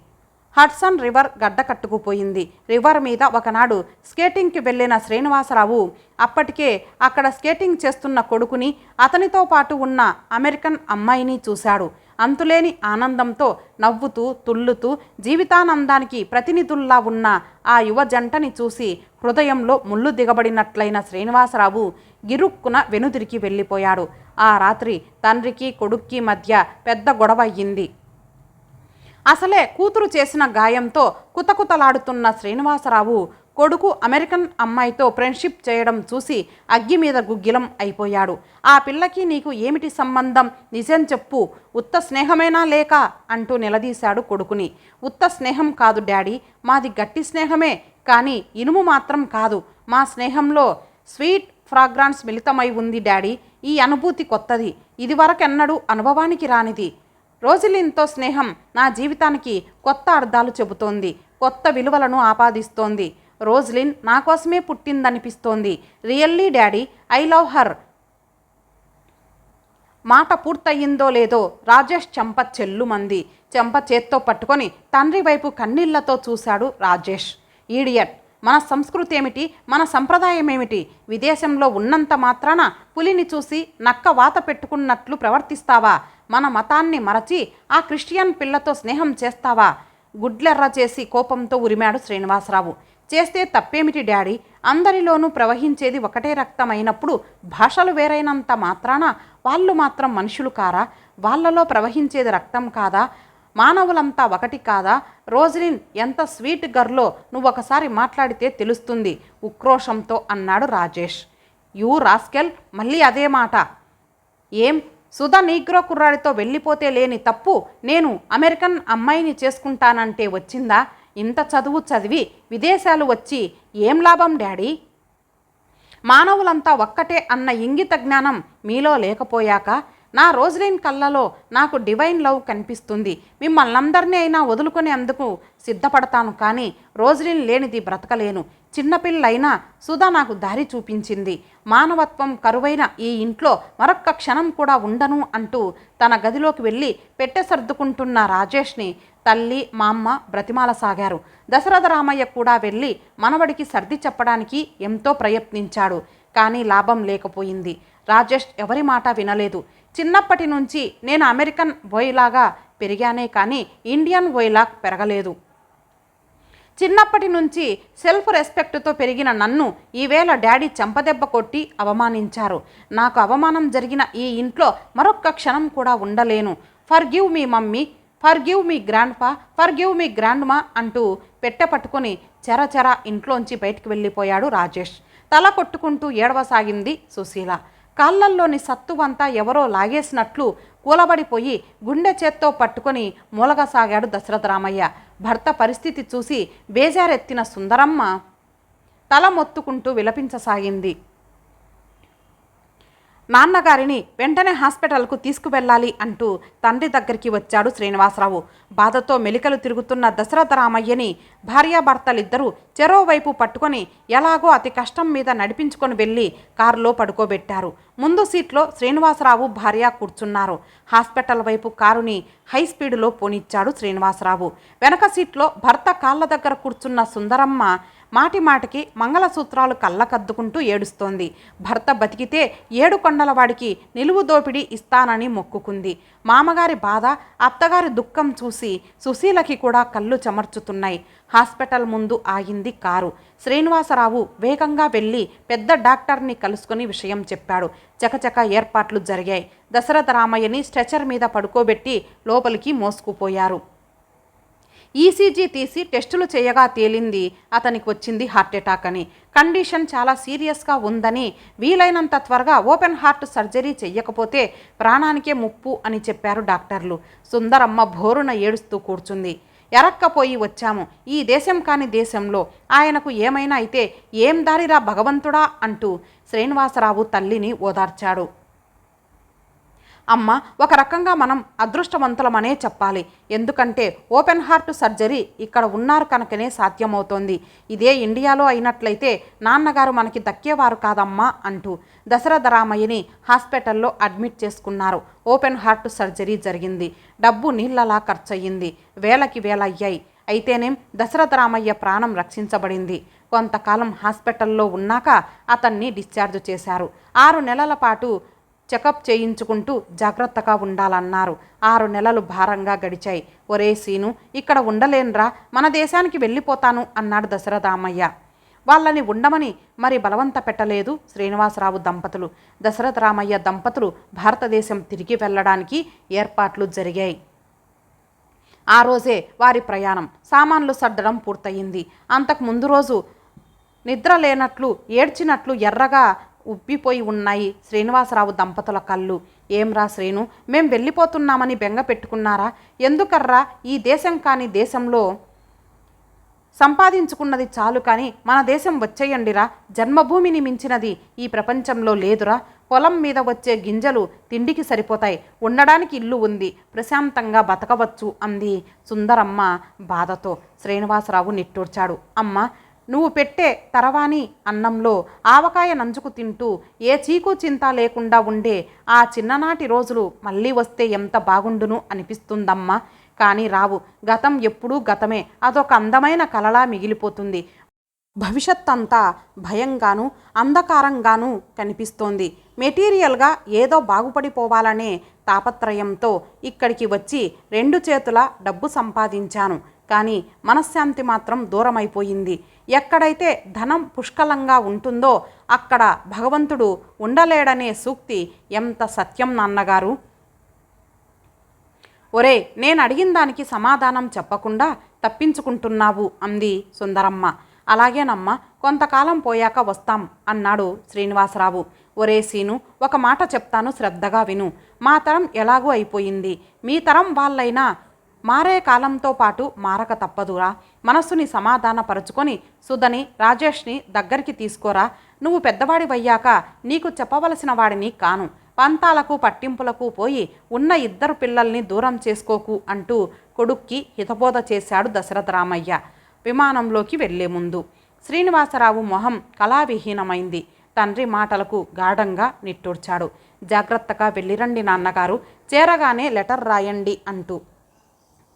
హడ్సన్ రివర్ గడ్డ కట్టుకుపోయింది. రివర్ మీద ఒకనాడు స్కేటింగ్కి వెళ్ళిన శ్రీనివాసరావు అప్పటికే అక్కడ స్కేటింగ్ చేస్తున్న కొడుకుని, అతనితో పాటు ఉన్న అమెరికన్ అమ్మాయిని చూశాడు. అంతులేని ఆనందంతో నవ్వుతూ తుళ్ళుతూ జీవితానందానికి ప్రతినిధుల్లా ఉన్న ఆ యువ జంటని చూసి హృదయంలో ముళ్ళు దిగబడినట్లయిన శ్రీనివాసరావు గిరుక్కున వెనుదిరికి వెళ్ళిపోయాడు. ఆ రాత్రి తండ్రికి కొడుక్కి మధ్య పెద్ద గొడవ అయ్యింది. అసలే కూతురు చేసిన గాయంతో కుతకుతలాడుతున్న శ్రీనివాసరావు కొడుకు అమెరికన్ అమ్మాయితో ఫ్రెండ్షిప్ చేయడం చూసి అగ్గి మీద గుగ్గిలం అయిపోయాడు. ఆ పిల్లకి నీకు ఏమిటి సంబంధం? నిజం చెప్పు, ఉత్త స్నేహమేనా లేక అంటూ నిలదీశాడు కొడుకుని. ఉత్త స్నేహం కాదు డాడీ, మాది గట్టి స్నేహమే, కానీ ఇనుము మాత్రం కాదు. మా స్నేహంలో స్వీట్ ఫ్రాగ్రాన్స్ మిళితమై ఉంది డాడీ. ఈ అనుభూతి కొత్తది, ఇదివరకెన్నడూ అనుభవానికి రానిది. రోజలిన్తో స్నేహం నా జీవితానికి కొత్త అర్థాలు చెబుతోంది, కొత్త విలువలను ఆపాదిస్తోంది. రోజలిన్ నా కోసమే పుట్టిందనిపిస్తోంది. Really daddy, I love her. మాట పూర్తయిందో లేదో రాజేష్ చెంప చెల్లుమంది. చెంప చేత్తో పట్టుకొని తండ్రి వైపు కన్నీళ్లతో చూశాడు రాజేష్. ఈడియట్, మన సంస్కృతి ఏమిటి, మన సంప్రదాయం ఏమిటి? విదేశంలో ఉన్నంత మాత్రాన పులిని చూసి నక్క వాత పెట్టుకున్నట్లు ప్రవర్తిస్తావా? మన మతాన్ని మరచి ఆ క్రిస్టియన్ పిల్లతో స్నేహం చేస్తావా? గుడ్లెర్ర చేసి కోపంతో ఉరిమాడు శ్రీనివాసరావు. చేస్తే తప్పేమిటి డాడీ? అందరిలోనూ ప్రవహించేది ఒకటే రక్తం అయినప్పుడు భాషలు వేరైనంత మాత్రాన వాళ్ళు మాత్రం మనుషులు కారా? వాళ్ళలో ప్రవహించేది రక్తం కాదా? మానవులంతా ఒకటి కాదా? రోజలిన్ ఎంత స్వీట్ గర్లో నువ్వొకసారి మాట్లాడితే తెలుస్తుంది ఉక్రోషంతో అన్నాడు రాజేష్. యూ రాస్కెల్, మళ్ళీ అదే మాట. ఏం, సుధా నీగ్రో కుర్రాడితో వెళ్ళిపోతే లేని తప్పు నేను అమెరికన్ అమ్మాయిని చేసుకుంటానంటే వచ్చిందా? ఇంత చదువు చదివి విదేశాలు వచ్చి ఏం లాభం డాడీ? మానవులంతా ఒక్కటే అన్న ఇంగిత జ్ఞానం మీలో లేకపోయాక నా రోజలిన్ కళ్ళలో నాకు డివైన్ లవ్ కనిపిస్తుంది. మిమ్మల్నందరినీ అయినా వదులుకునేందుకు సిద్ధపడతాను, కానీ రోజలిన్ లేనిది బ్రతకలేను. చిన్నపిల్లైనా సుధా నాకు దారి చూపించింది. మానవత్వం కరువైన ఈ ఇంట్లో మరొక్క క్షణం కూడా ఉండను అంటూ తన గదిలోకి వెళ్ళి పెట్టె సర్దుకుంటున్న రాజేష్ని తల్లి మామ్మ బ్రతిమాలసాగారు. దశరథరామయ్య కూడా వెళ్ళి మనవడికి సర్ది చెప్పడానికి ఎంతో ప్రయత్నించాడు. కానీ లాభం లేకపోయింది. రాజేష్ ఎవరి మాట వినలేదు. చిన్నప్పటి నుంచి నేను అమెరికన్ బాయ్లాగా పెరిగానే కానీ ఇండియన్ బాయ్లా పెరగలేదు. చిన్నప్పటి నుంచి సెల్ఫ్ రెస్పెక్ట్తో పెరిగిన నన్ను ఈవేళ డాడీ చెంపదెబ్బ కొట్టి అవమానించారు. నాకు అవమానం జరిగిన ఈ ఇంట్లో మరొక్క క్షణం కూడా ఉండలేను. Forgive me mummy, forgive me grandpa, forgive me grandma అంటూ పెట్టె పట్టుకొని చెరచెర ఇంట్లోంచి బయటికి వెళ్ళిపోయాడు రాజేష్. తల కొట్టుకుంటూ ఏడవసాగింది సుశీల. కాళ్ళల్లోని సత్తువంతా ఎవరో లాగేసినట్లు కూలబడిపోయి గుండె చేత్తో పట్టుకొని మూలగసాగాడు దశరథరామయ్య. భర్త పరిస్థితి చూసి బేజారెత్తిన సుందరమ్మ తల మొత్తుకుంటూ విలపించసాగింది. నాన్నగారిని వెంటనే హాస్పిటల్కు తీసుకువెళ్ళాలి అంటూ తండ్రి దగ్గరికి వచ్చాడు శ్రీనివాసరావు. బాధతో మెలికలు తిరుగుతున్న దశరథరామయ్యని భార్యాభర్తలిద్దరూ చెరోవైపు పట్టుకొని ఎలాగో అతి కష్టం మీద నడిపించుకొని వెళ్ళి కారులో పడుకోబెట్టారు. ముందు సీట్లో శ్రీనివాసరావు భార్య కూర్చున్నారు. హాస్పిటల్ వైపు కారుని హై స్పీడులో పోనిచ్చాడు శ్రీనివాసరావు. వెనక సీట్లో భర్త కాళ్ళ దగ్గర కూర్చున్న సుందరమ్మ మాటి మాటికి మంగళసూత్రాలు కళ్ళకద్దుకుంటూ ఏడుస్తోంది. భర్త బతికితే 7 కొండల వాడికి నిలువు దోపిడీ ఇస్తానని మొక్కుకుంది. మామగారి బాధ, అత్తగారి దుఃఖం చూసి సుశీలకి కూడా కళ్ళు చెమర్చుతున్నాయి. హాస్పిటల్ ముందు ఆగింది కారు. శ్రీనివాసరావు వేగంగా వెళ్ళి పెద్ద డాక్టర్ని కలుసుకుని విషయం చెప్పాడు. చకచక ఏర్పాట్లు జరిగాయి. దశరథరామయ్యని స్ట్రెచర్ మీద పడుకోబెట్టి లోపలికి మోసుకుపోయారు. ఈసీజీ తీసి టెస్టులు చేయగా తేలింది అతనికి వచ్చింది హార్ట్అటాక్ అని. కండిషన్ చాలా సీరియస్గా ఉందని, వీలైనంత త్వరగా ఓపెన్ హార్ట్ సర్జరీ చెయ్యకపోతే ప్రాణానికే ముప్పు అని చెప్పారు డాక్టర్లు. సుందరమ్మ భోరున ఏడుస్తూ కూర్చుంది. ఎరక్కపోయి వచ్చాము. ఈ దేశం కాని దేశంలో ఆయనకు ఏమైనా అయితే ఏం దారిరా భగవంతుడా అంటూ శ్రీనివాసరావు తల్లిని ఓదార్చాడు. అమ్మ, ఒక రకంగా మనం అదృష్టవంతులమనే చెప్పాలి. ఎందుకంటే ఓపెన్ హార్ట్ సర్జరీ ఇక్కడ ఉన్నారు కనుకనే సాధ్యమవుతోంది. ఇదే ఇండియాలో అయినట్లయితే నాన్నగారు మనకి దక్కేవారు కాదమ్మా అంటూ దశరథరామయ్యని హాస్పిటల్లో అడ్మిట్ చేసుకున్నారు. ఓపెన్ హార్ట్ సర్జరీ జరిగింది. డబ్బు నీళ్లలా ఖర్చయింది. వేలకి వేలయ్యాయి. అయితేనేం దశరథరామయ్య ప్రాణం రక్షించబడింది. కొంతకాలం హాస్పిటల్లో ఉన్నాక అతన్ని డిశ్చార్జ్ చేశారు. 6 నెలల పాటు చెకప్ చేయించుకుంటూ జాగ్రత్తగా ఉండాలన్నారు. 6 నెలలు భారంగా గడిచాయి. ఒరే సీను, ఇక్కడ ఉండలేనురా, మన దేశానికి వెళ్ళిపోతాను అన్నాడు దశరథరామయ్య. వాళ్ళని ఉండమని మరి బలవంత పెట్టలేదు శ్రీనివాసరావు దంపతులు. దశరథరామయ్య దంపతులు భారతదేశం తిరిగి వెళ్ళడానికి ఏర్పాట్లు జరిగాయి. ఆ రోజే వారి ప్రయాణం. సామాన్లు సర్దడం పూర్తయింది. అంతకు ముందు రోజు నిద్ర లేనట్లు ఏడ్చినట్లు ఎర్రగా ఉబ్బిపోయి ఉన్నాయి శ్రీనివాసరావు దంపతుల కళ్ళు. ఏంరా శ్రీను, మేం వెళ్ళిపోతున్నామని బెంగ పెట్టుకున్నారా? ఎందుకర్రా, ఈ దేశం కాని దేశంలో సంపాదించుకున్నది చాలు కానీ మన దేశం వచ్చేయండిరా. జన్మభూమిని మించినది ఈ ప్రపంచంలో లేదురా. పొలం మీద వచ్చే గింజలు తిండికి సరిపోతాయి. ఉండడానికి ఇల్లు ఉంది. ప్రశాంతంగా బతకవచ్చు అంది సుందరమ్మ బాధతో. శ్రీనివాసరావు నిట్టూర్చాడు. అమ్మ, నువ్వు పెట్టే తరవాని అన్నంలో ఆవకాయ నంచుకు తింటూ ఏ చీకు చింత లేకుండా ఉండే ఆ చిన్ననాటి రోజులు మళ్ళీ వస్తే ఎంత బాగుండును అనిపిస్తుందమ్మా. కానీ రావు. గతం ఎప్పుడూ గతమే. అదొక అందమైన కలలా మిగిలిపోతుంది. భవిష్యత్ అంతా భయంగానూ అంధకారంగానూ కనిపిస్తోంది. మెటీరియల్గా ఏదో బాగుపడిపోవాలనే తాపత్రయంతో ఇక్కడికి వచ్చి 2 చేతుల డబ్బు సంపాదించాను. కానీ మనశ్శాంతి మాత్రం దూరమైపోయింది. ఎక్కడైతే ధనం పుష్కలంగా ఉంటుందో అక్కడ భగవంతుడు ఉండలేడనే సూక్తి ఎంత సత్యం నాన్నగారు. ఒరే, నేను అడిగిన దానికి సమాధానం చెప్పకుండా తప్పించుకుంటున్నావు అంది సుందరమ్మ. అలాగేనమ్మా, కొంతకాలం పోయాక వస్తాం అన్నాడు శ్రీనివాసరావు. ఒరే సీను, ఒక మాట చెప్తాను, శ్రద్ధగా విను. మా తరం ఎలాగూ అయిపోయింది. మీ తరం వాళ్ళైనా మారే కాలంతో పాటు మారక తప్పదురా. మనస్సుని సమాధానపరుచుకొని సుధని, రాజేష్ని దగ్గరికి తీసుకోరా. నువ్వు పెద్దవాడివయ్యాక నీకు చెప్పవలసిన వాడిని కాను. పంతాలకు పట్టింపులకు పోయి ఉన్న 2 పిల్లల్ని దూరం చేసుకోకు అంటూ కొడుక్కి హితబోధ చేశాడు దశరథరామయ్య. విమానంలోకి వెళ్లే ముందు శ్రీనివాసరావు మొహం కళావిహీనమైంది. తండ్రి మాటలకు గాఢంగా నిట్టూర్చాడు. జాగ్రత్తగా వెళ్ళిరండి నాన్నగారు, చేరగానే లెటర్ రాయండి అంటూ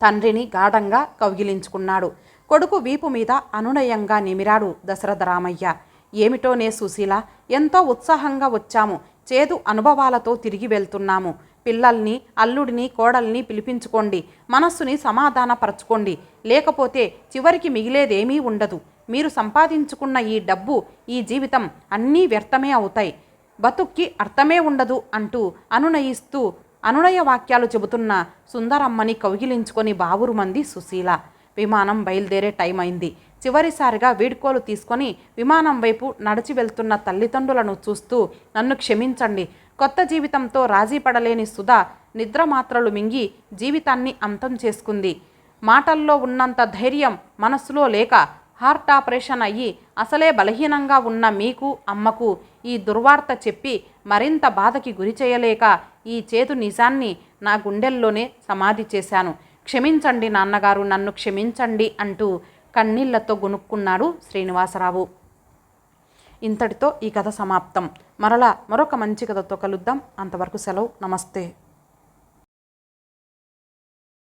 తండ్రిని గాఢంగా కౌగిలించుకున్నాడు. కొడుకు వీపు మీద అనునయంగా నిమిరాడు దశరథరామయ్య. ఏమిటోనే సుశీల, ఎంతో ఉత్సాహంగా వచ్చాము. చేదు అనుభవాలతో తిరిగి వెళ్తున్నాము. పిల్లల్ని, అల్లుడిని, కోడల్ని పిలిపించుకోండి. మనస్సుని సమాధానపరచుకోండి. లేకపోతే చివరికి మిగిలేదేమీ ఉండదు. మీరు సంపాదించుకున్న ఈ డబ్బు, ఈ జీవితం అన్నీ వ్యర్థమే అవుతాయి. బతుక్కి అర్థమే ఉండదు అంటూ అనునయ వాక్యాలు చెబుతున్న సుందరమ్మని కౌగిలించుకొని బావురుమంది సుశీల. విమానం బయలుదేరే టైం అయింది. చివరిసారిగా వీడ్కోలు తీసుకొని విమానం వైపు నడిచి వెళ్తున్న తల్లిదండ్రులను చూస్తూ, నన్ను క్షమించండి. కొత్త జీవితంతో రాజీ పడలేని సుధ నిద్రమాత్రలు మింగి జీవితాన్ని అంతం చేసుకుంది. మాటల్లో ఉన్నంత ధైర్యం మనస్సులో లేక హార్ట్ ఆపరేషన్ అయ్యి అసలే బలహీనంగా ఉన్న మీకు, అమ్మకు ఈ దుర్వార్త చెప్పి మరింత బాధకి గురి చేయలేక ఈ చేదు నిజాన్ని నా గుండెల్లోనే సమాధి చేశాను. క్షమించండి నాన్నగారు, నన్ను క్షమించండి అంటూ కన్నీళ్లతో గొనుక్కున్నాడు శ్రీనివాసరావు. ఇంతటితో ఈ కథ సమాప్తం. మరలా మరొక మంచి కథతో కలుద్దాం. అంతవరకు సెలవు. నమస్తే.